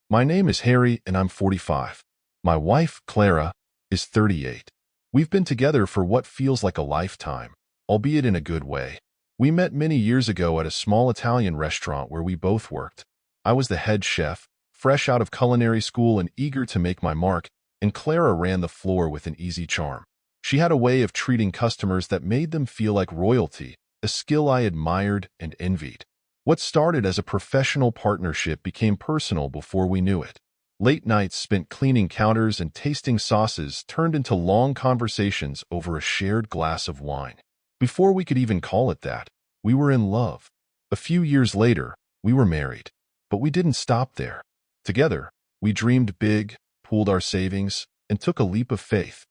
My name is Harry and I'm 45. My wife, Clara, is 38. We've been together for what feels like a lifetime, albeit in a good way. We met many years ago at a small Italian restaurant where we both worked. I was the head chef, fresh out of culinary school and eager to make my mark, and Clara ran the floor with an easy charm. She had a way of treating customers that made them feel like royalty, a skill I admired and envied. What started as a professional partnership became personal before we knew it. Late nights spent cleaning counters and tasting sauces turned into long conversations over a shared glass of wine. Before we could even call it that, we were in love. A few years later, we were married. But we didn't stop there. Together, we dreamed big, pooled our savings, and took a leap of faith.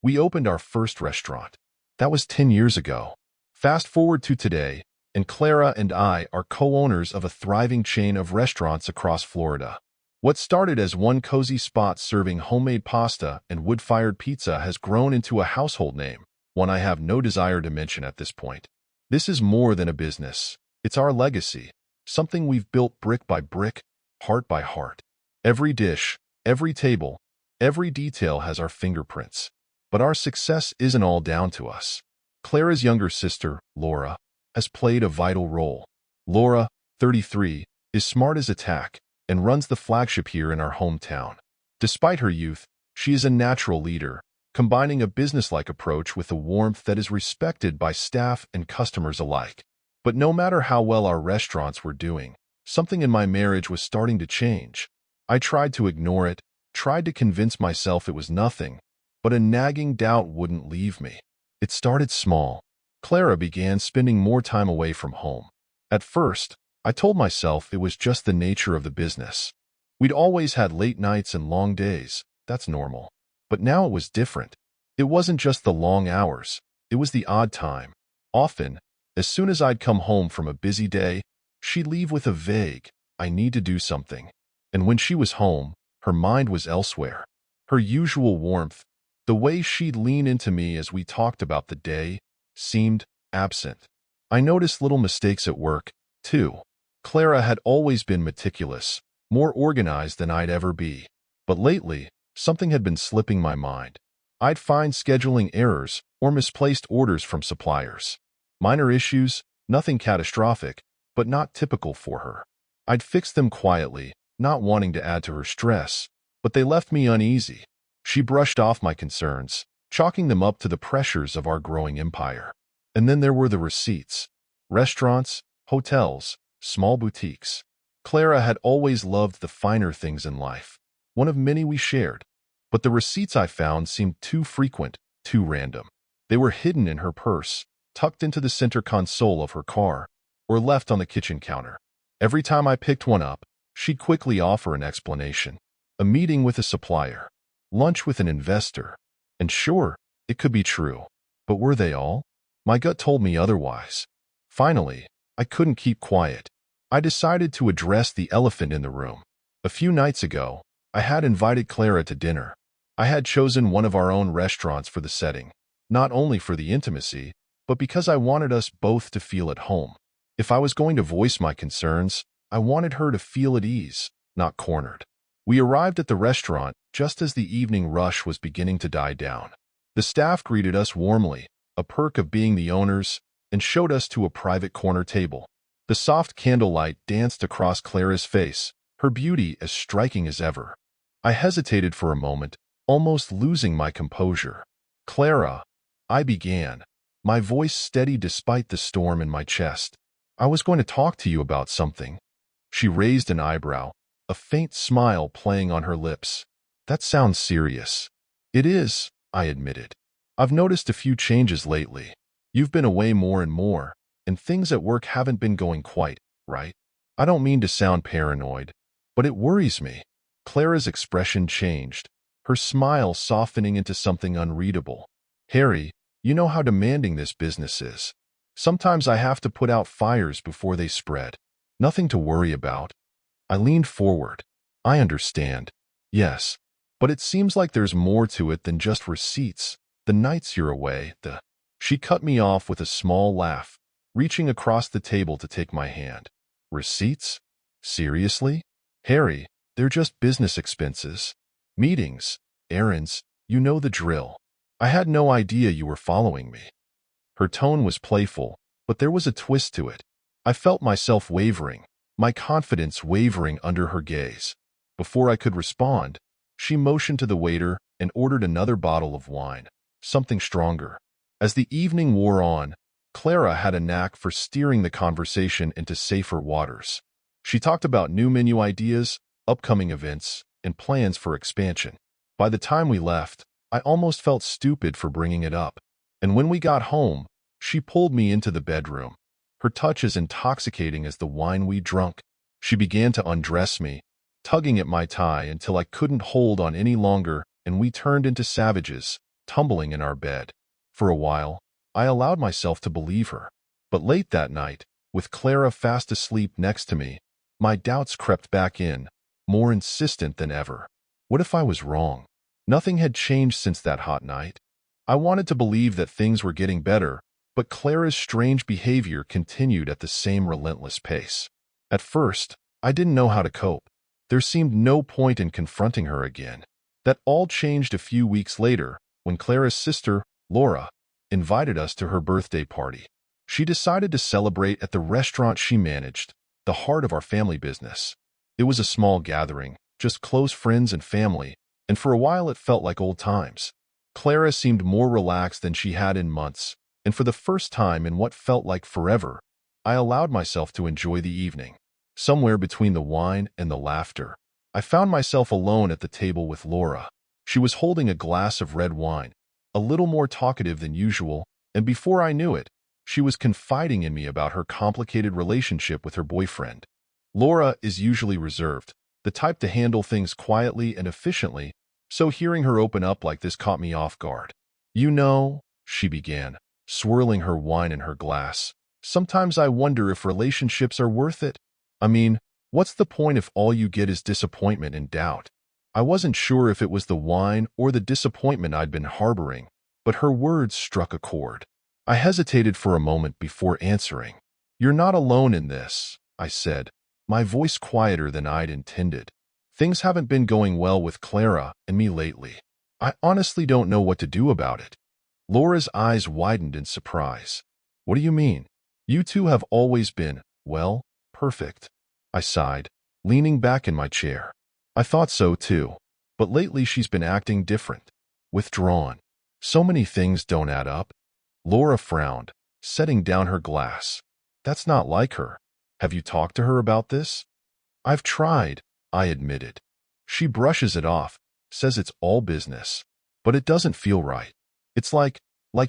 We opened our first restaurant. That was 10 years ago. Fast forward to today, and Clara and I are co-owners of a thriving chain of restaurants across Florida. What started as one cozy spot serving homemade pasta and wood-fired pizza has grown into a household name, one I have no desire to mention at this point. This is more than a business. It's our legacy, something we've built brick by brick, heart by heart. Every dish, every table, every detail has our fingerprints. But our success isn't all down to us. Clara's younger sister, Laura, has played a vital role. Laura, 33, is smart as a tack and runs the flagship here in our hometown. Despite her youth, she is a natural leader, combining a business-like approach with a warmth that is respected by staff and customers alike. But no matter how well our restaurants were doing, something in my marriage was starting to change. I tried to ignore it, tried to convince myself it was nothing, but a nagging doubt wouldn't leave me. It started small. Clara began spending more time away from home. At first, I told myself it was just the nature of the business. We'd always had late nights and long days. That's normal. But now it was different. It wasn't just the long hours. It was the odd time. Often, as soon as I'd come home from a busy day, she'd leave with a vague, "I need to do something." And when she was home, her mind was elsewhere. Her usual warmth, the way she'd lean into me as we talked about the day, seemed absent. I noticed little mistakes at work, too. Clara had always been meticulous, more organized than I'd ever be. But lately, something had been slipping my mind. I'd find scheduling errors or misplaced orders from suppliers. Minor issues, nothing catastrophic, but not typical for her. I'd fix them quietly, not wanting to add to her stress, but they left me uneasy. She brushed off my concerns, chalking them up to the pressures of our growing empire. And then there were the receipts. Restaurants, hotels, small boutiques. Clara had always loved the finer things in life, one of many we shared. But the receipts I found seemed too frequent, too random. They were hidden in her purse, tucked into the center console of her car, or left on the kitchen counter. Every time I picked one up, she'd quickly offer an explanation. A meeting with a supplier, lunch with an investor. And sure, it could be true. But were they all? My gut told me otherwise. Finally, I couldn't keep quiet. I decided to address the elephant in the room. A few nights ago, I had invited Clara to dinner. I had chosen one of our own restaurants for the setting, not only for the intimacy, but because I wanted us both to feel at home. If I was going to voice my concerns, I wanted her to feel at ease, not cornered. We arrived at the restaurant just as the evening rush was beginning to die down. The staff greeted us warmly, a perk of being the owners, and showed us to a private corner table. The soft candlelight danced across Clara's face, her beauty as striking as ever. I hesitated for a moment, almost losing my composure. "Clara," I began, my voice steady despite the storm in my chest. "I was going to talk to you about something." She raised an eyebrow, a faint smile playing on her lips. "That sounds serious." "It is," I admitted. "I've noticed a few changes lately. You've been away more and more, and things at work haven't been going quite right. I don't mean to sound paranoid, but it worries me." Clara's expression changed, her smile softening into something unreadable. "Harry, you know how demanding this business is. Sometimes I have to put out fires before they spread. Nothing to worry about." I leaned forward. "I understand. Yes, but it seems like there's more to it than just receipts. The nights you're away, She cut me off with a small laugh, reaching across the table to take my hand. "Receipts? Seriously? Harry, They're just business expenses. Meetings, errands, you know the drill. I had no idea you were following me." Her tone was playful, but there was a twist to it. I felt myself wavering, my confidence wavering under her gaze. Before I could respond, she motioned to the waiter and ordered another bottle of wine, something stronger. As the evening wore on, Clara had a knack for steering the conversation into safer waters. She talked about new menu ideas, upcoming events, and plans for expansion. By the time we left, I almost felt stupid for bringing it up. And when we got home, she pulled me into the bedroom. Her touch as intoxicating as the wine we drunk. She began to undress me, tugging at my tie until I couldn't hold on any longer, and we turned into savages, tumbling in our bed. For a while, I allowed myself to believe her. But late that night, with Clara fast asleep next to me, my doubts crept back in, more insistent than ever. What if I was wrong? Nothing had changed since that hot night. I wanted to believe that things were getting better, but Clara's strange behavior continued at the same relentless pace. At first, I didn't know how to cope. There seemed no point in confronting her again. That all changed a few weeks later, when Clara's sister, Laura, invited us to her birthday party. She decided to celebrate at the restaurant she managed, the heart of our family business. It was a small gathering, just close friends and family, and for a while it felt like old times. Clara seemed more relaxed than she had in months, and for the first time in what felt like forever, I allowed myself to enjoy the evening. Somewhere between the wine and the laughter, I found myself alone at the table with Laura. She was holding a glass of red wine, a little more talkative than usual, and before I knew it, she was confiding in me about her complicated relationship with her boyfriend. Laura is usually reserved, the type to handle things quietly and efficiently, so hearing her open up like this caught me off guard. "You know," she began, swirling her wine in her glass, "sometimes I wonder if relationships are worth it. I mean, what's the point if all you get is disappointment and doubt?" I wasn't sure if it was the wine or the disappointment I'd been harboring, but her words struck a chord. I hesitated for a moment before answering. "You're not alone in this," I said, my voice quieter than I'd intended. "Things haven't been going well with Clara and me lately. I honestly don't know what to do about it." Laura's eyes widened in surprise. "What do you mean? You two have always been, well, perfect." I sighed, leaning back in my chair. "I thought so too, but lately she's been acting different. Withdrawn. So many things don't add up." Laura frowned, setting down her glass. "That's not like her. Have you talked to her about this?" "I've tried," I admitted. "She brushes it off, says it's all business. But it doesn't feel right. It's like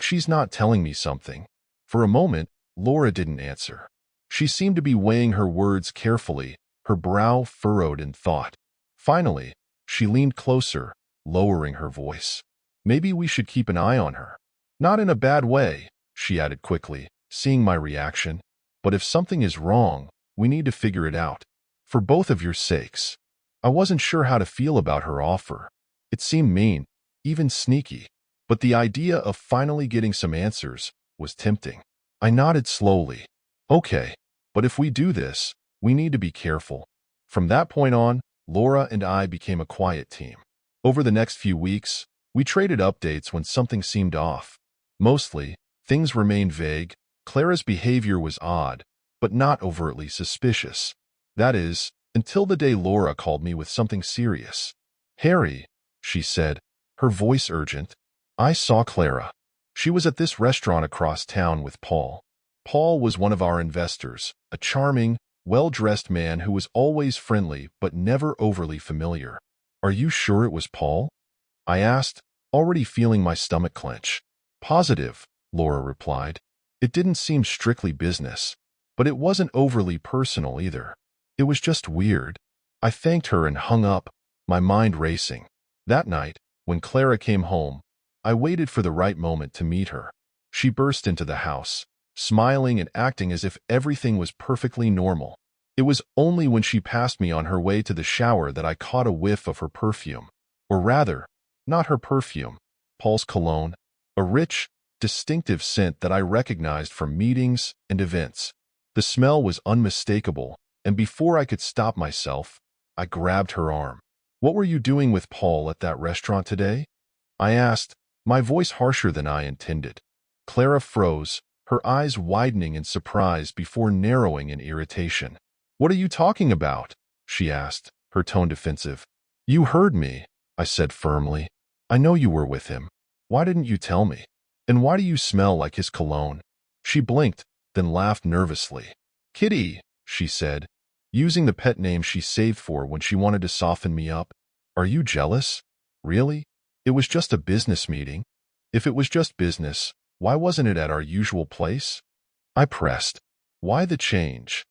she's not telling me something." For a moment, Laura didn't answer. She seemed to be weighing her words carefully, her brow furrowed in thought. Finally, she leaned closer, lowering her voice. "Maybe we should keep an eye on her. Not in a bad way," she added quickly, seeing my reaction. "But if something is wrong, we need to figure it out. For both of your sakes." I wasn't sure how to feel about her offer. It seemed mean, even sneaky. But the idea of finally getting some answers was tempting. I nodded slowly. "Okay, but if we do this, we need to be careful." From that point on, Laura and I became a quiet team. Over the next few weeks, we traded updates when something seemed off. Mostly, things remained vague. Clara's behavior was odd, but not overtly suspicious. That is, until the day Laura called me with something serious. "Harry," she said, her voice urgent, "I saw Clara. She was at this restaurant across town with Paul." Paul was one of our investors, a charming, well-dressed man who was always friendly but never overly familiar. "Are you sure it was Paul?" I asked, already feeling my stomach clench. "Positive," Laura replied. "It didn't seem strictly business, but it wasn't overly personal either. It was just weird." I thanked her and hung up, my mind racing. That night, when Clara came home, I waited for the right moment to meet her. She burst into the house, smiling and acting as if everything was perfectly normal. It was only when she passed me on her way to the shower that I caught a whiff of her perfume. Or rather, not her perfume, Paul's cologne, a rich, distinctive scent that I recognized from meetings and events. The smell was unmistakable, and before I could stop myself, I grabbed her arm. "What were you doing with Paul at that restaurant today?" I asked, my voice harsher than I intended. Clara froze, her eyes widening in surprise before narrowing in irritation. "What are you talking about?" she asked, her tone defensive. "You heard me," I said firmly. "I know you were with him. Why didn't you tell me? And why do you smell like his cologne?" She blinked, then laughed nervously. "Kitty," she said, using the pet name she saved for when she wanted to soften me up. "Are you jealous? Really? It was just a business meeting." "If it was just business, why wasn't it at our usual place?" I pressed. "Why the change?"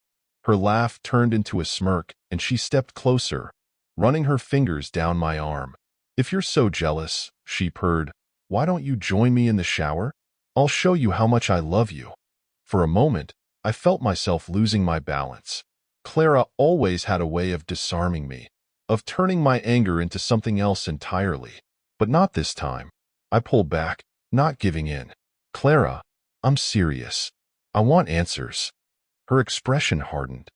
Her laugh turned into a smirk, and she stepped closer, running her fingers down my arm. "If you're so jealous," she purred, "why don't you join me in the shower? I'll show you how much I love you." For a moment, I felt myself losing my balance. Clara always had a way of disarming me, of turning my anger into something else entirely. But not this time. I pulled back, not giving in. "Clara, I'm serious. I want answers." Her expression hardened.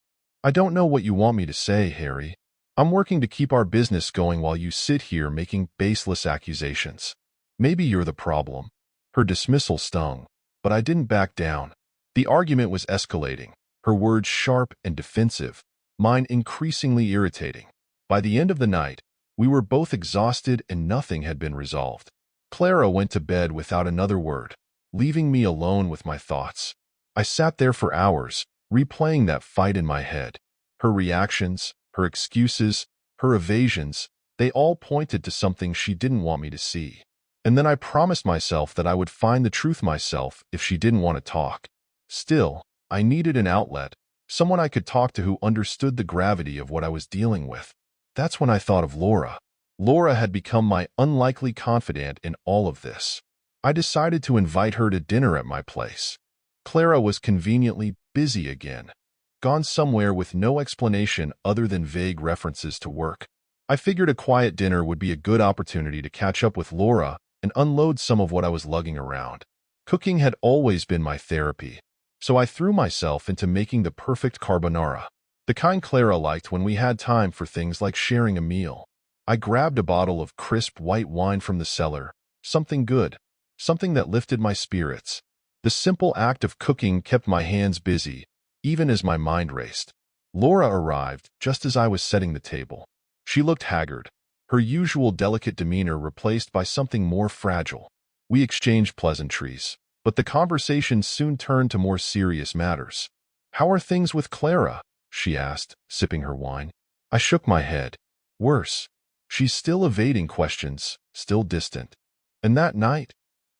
"I don't know what you want me to say, Harry. I'm working to keep our business going while you sit here making baseless accusations. Maybe you're the problem." Her dismissal stung, but I didn't back down. The argument was escalating, her words sharp and defensive, mine increasingly irritating. By the end of the night, we were both exhausted and nothing had been resolved. Clara went to bed without another word, leaving me alone with my thoughts. I sat there for hours, replaying that fight in my head. Her reactions, her excuses, her evasions, they all pointed to something she didn't want me to see. And then I promised myself that I would find the truth myself if she didn't want to talk. Still, I needed an outlet, someone I could talk to who understood the gravity of what I was dealing with. That's when I thought of Laura. Laura had become my unlikely confidant in all of this. I decided to invite her to dinner at my place. Clara was conveniently busy again, gone somewhere with no explanation other than vague references to work. I figured a quiet dinner would be a good opportunity to catch up with Laura and unload some of what I was lugging around. Cooking had always been my therapy, so I threw myself into making the perfect carbonara, the kind Clara liked when we had time for things like sharing a meal. I grabbed a bottle of crisp white wine from the cellar, something good, something that lifted my spirits. The simple act of cooking kept my hands busy, even as my mind raced. Laura arrived just as I was setting the table. She looked haggard, her usual delicate demeanor replaced by something more fragile. We exchanged pleasantries, but the conversation soon turned to more serious matters. "How are things with Clara?" she asked, sipping her wine. I shook my head. "Worse. She's still evading questions, still distant. And that night,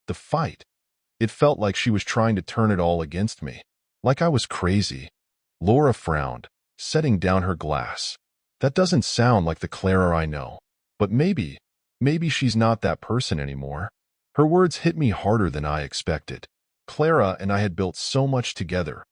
the fight, it felt like she was trying to turn it all against me, like I was crazy." Laura frowned, setting down her glass. "That doesn't sound like the Clara I know. But maybe she's not that person anymore." Her words hit me harder than I expected. Clara and I had built so much together.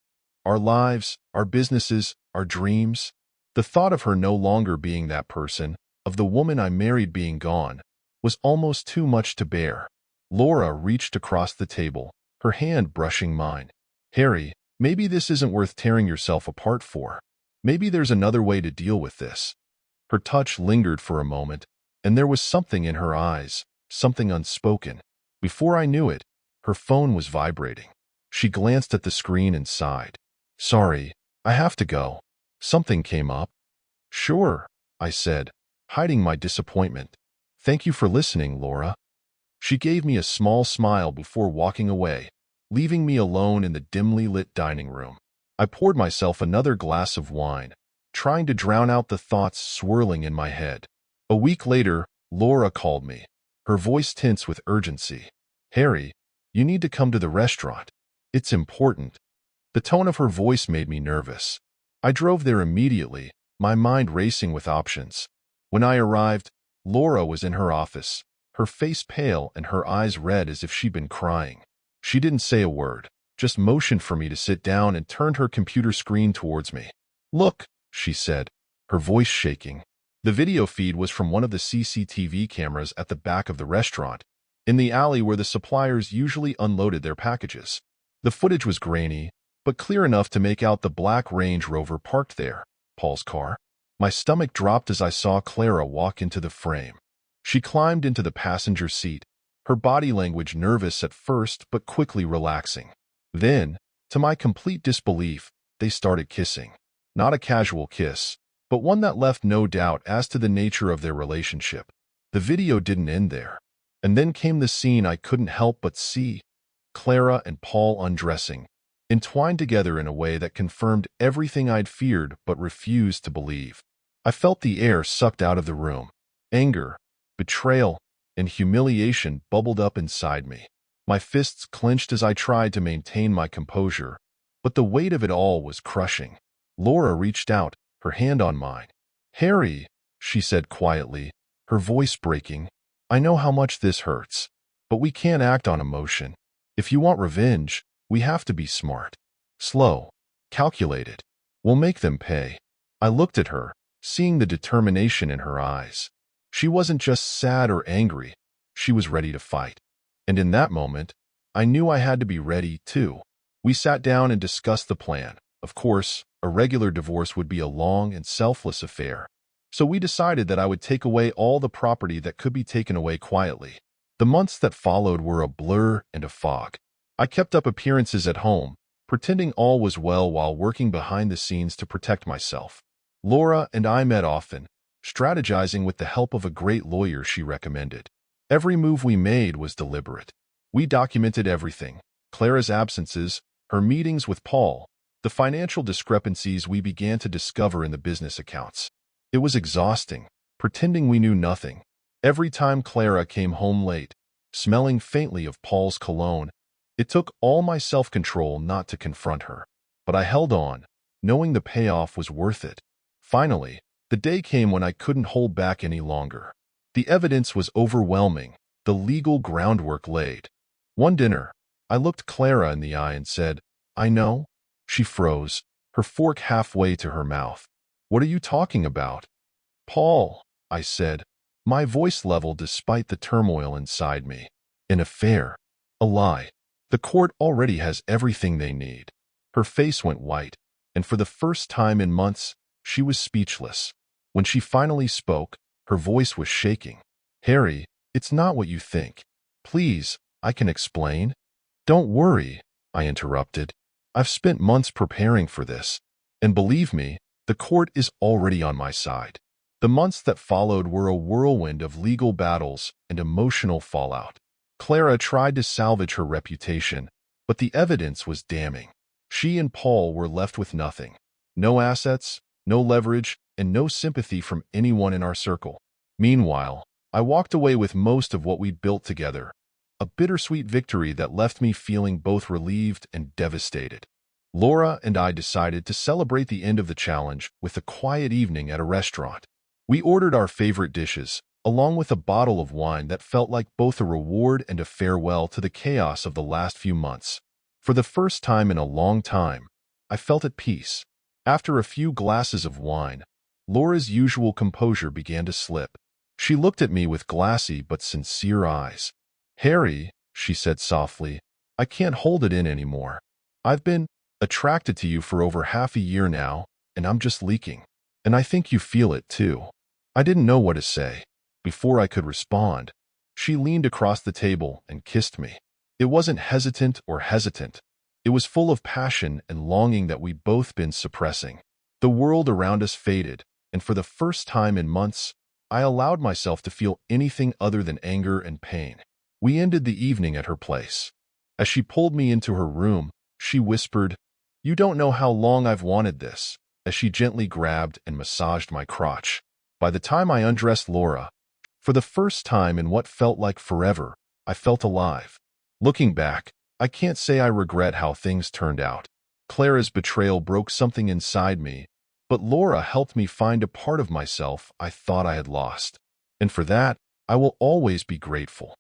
Our lives, our businesses, our dreams. The thought of her no longer being that person, of the woman I married being gone, was almost too much to bear. Laura reached across the table, her hand brushing mine. "Harry, maybe this isn't worth tearing yourself apart for. Maybe there's another way to deal with this." Her touch lingered for a moment, and there was something in her eyes, something unspoken. Before I knew it, her phone was vibrating. She glanced at the screen and sighed. "Sorry, I have to go. Something came up." "Sure," I said, hiding my disappointment. "Thank you for listening, Laura." She gave me a small smile before walking away, leaving me alone in the dimly lit dining room. I poured myself another glass of wine, trying to drown out the thoughts swirling in my head. A week later, Laura called me, her voice tense with urgency. "Harry, you need to come to the restaurant. It's important." The tone of her voice made me nervous. I drove there immediately, my mind racing with options. When I arrived, Laura was in her office, her face pale and her eyes red as if she'd been crying. She didn't say a word, just motioned for me to sit down and turned her computer screen towards me. "Look," she said, her voice shaking. The video feed was from one of the CCTV cameras at the back of the restaurant, in the alley where the suppliers usually unloaded their packages. The footage was grainy, but clear enough to make out the black Range Rover parked there, Paul's car. My stomach dropped as I saw Clara walk into the frame. She climbed into the passenger seat, her body language nervous at first but quickly relaxing. Then, to my complete disbelief, they started kissing. Not a casual kiss, but one that left no doubt as to the nature of their relationship. The video didn't end there. And then came the scene I couldn't help but see: Clara and Paul undressing, entwined together in a way that confirmed everything I'd feared but refused to believe. I felt the air sucked out of the room. Anger, betrayal, and humiliation bubbled up inside me. My fists clenched as I tried to maintain my composure, but the weight of it all was crushing. Laura reached out, her hand on mine. "Harry," she said quietly, her voice breaking, "I know how much this hurts, but we can't act on emotion. If you want revenge, we have to be smart. Slow. Calculated. We'll make them pay." I looked at her, seeing the determination in her eyes. She wasn't just sad or angry, she was ready to fight. And in that moment, I knew I had to be ready too. We sat down and discussed the plan. Of course, a regular divorce would be a long and selfless affair. So we decided that I would take away all the property that could be taken away quietly. The months that followed were a blur and a fog. I kept up appearances at home, pretending all was well while working behind the scenes to protect myself. Laura and I met often, strategizing with the help of a great lawyer she recommended. Every move we made was deliberate. We documented everything: Clara's absences, her meetings with Paul, the financial discrepancies we began to discover in the business accounts. It was exhausting, pretending we knew nothing. Every time Clara came home late, smelling faintly of Paul's cologne, it took all my self-control not to confront her. But I held on, knowing the payoff was worth it. Finally, the day came when I couldn't hold back any longer. The evidence was overwhelming, the legal groundwork laid. One dinner, I looked Clara in the eye and said, "I know." She froze, her fork halfway to her mouth. "What are you talking about?" "Paul," I said, my voice level despite the turmoil inside me. "An affair. A lie. The court already has everything they need." Her face went white, and for the first time in months, she was speechless. When she finally spoke, her voice was shaking. "Harry, it's not what you think. Please, I can explain." "Don't worry," I interrupted. "I've spent months preparing for this. And believe me, the court is already on my side." The months that followed were a whirlwind of legal battles and emotional fallout. Clara tried to salvage her reputation, but the evidence was damning. She and Paul were left with nothing. No assets, no leverage, and no sympathy from anyone in our circle. Meanwhile, I walked away with most of what we'd built together, a bittersweet victory that left me feeling both relieved and devastated. Laura and I decided to celebrate the end of the challenge with a quiet evening at a restaurant. We ordered our favorite dishes, along with a bottle of wine that felt like both a reward and a farewell to the chaos of the last few months. For the first time in a long time, I felt at peace. After a few glasses of wine, Laura's usual composure began to slip. She looked at me with glassy but sincere eyes. "Harry," she said softly, "I can't hold it in anymore. I've been attracted to you for over half a year now, and I'm just leaking. And I think you feel it too." I didn't know what to say. Before I could respond, she leaned across the table and kissed me. It wasn't hesitant. It was full of passion and longing that we'd both been suppressing. The world around us faded, and for the first time in months, I allowed myself to feel anything other than anger and pain. We ended the evening at her place. As she pulled me into her room, she whispered, "You don't know how long I've wanted this," as she gently grabbed and massaged my crotch. By the time I undressed Laura, for the first time in what felt like forever, I felt alive. Looking back, I can't say I regret how things turned out. Clara's betrayal broke something inside me, but Laura helped me find a part of myself I thought I had lost. And for that, I will always be grateful.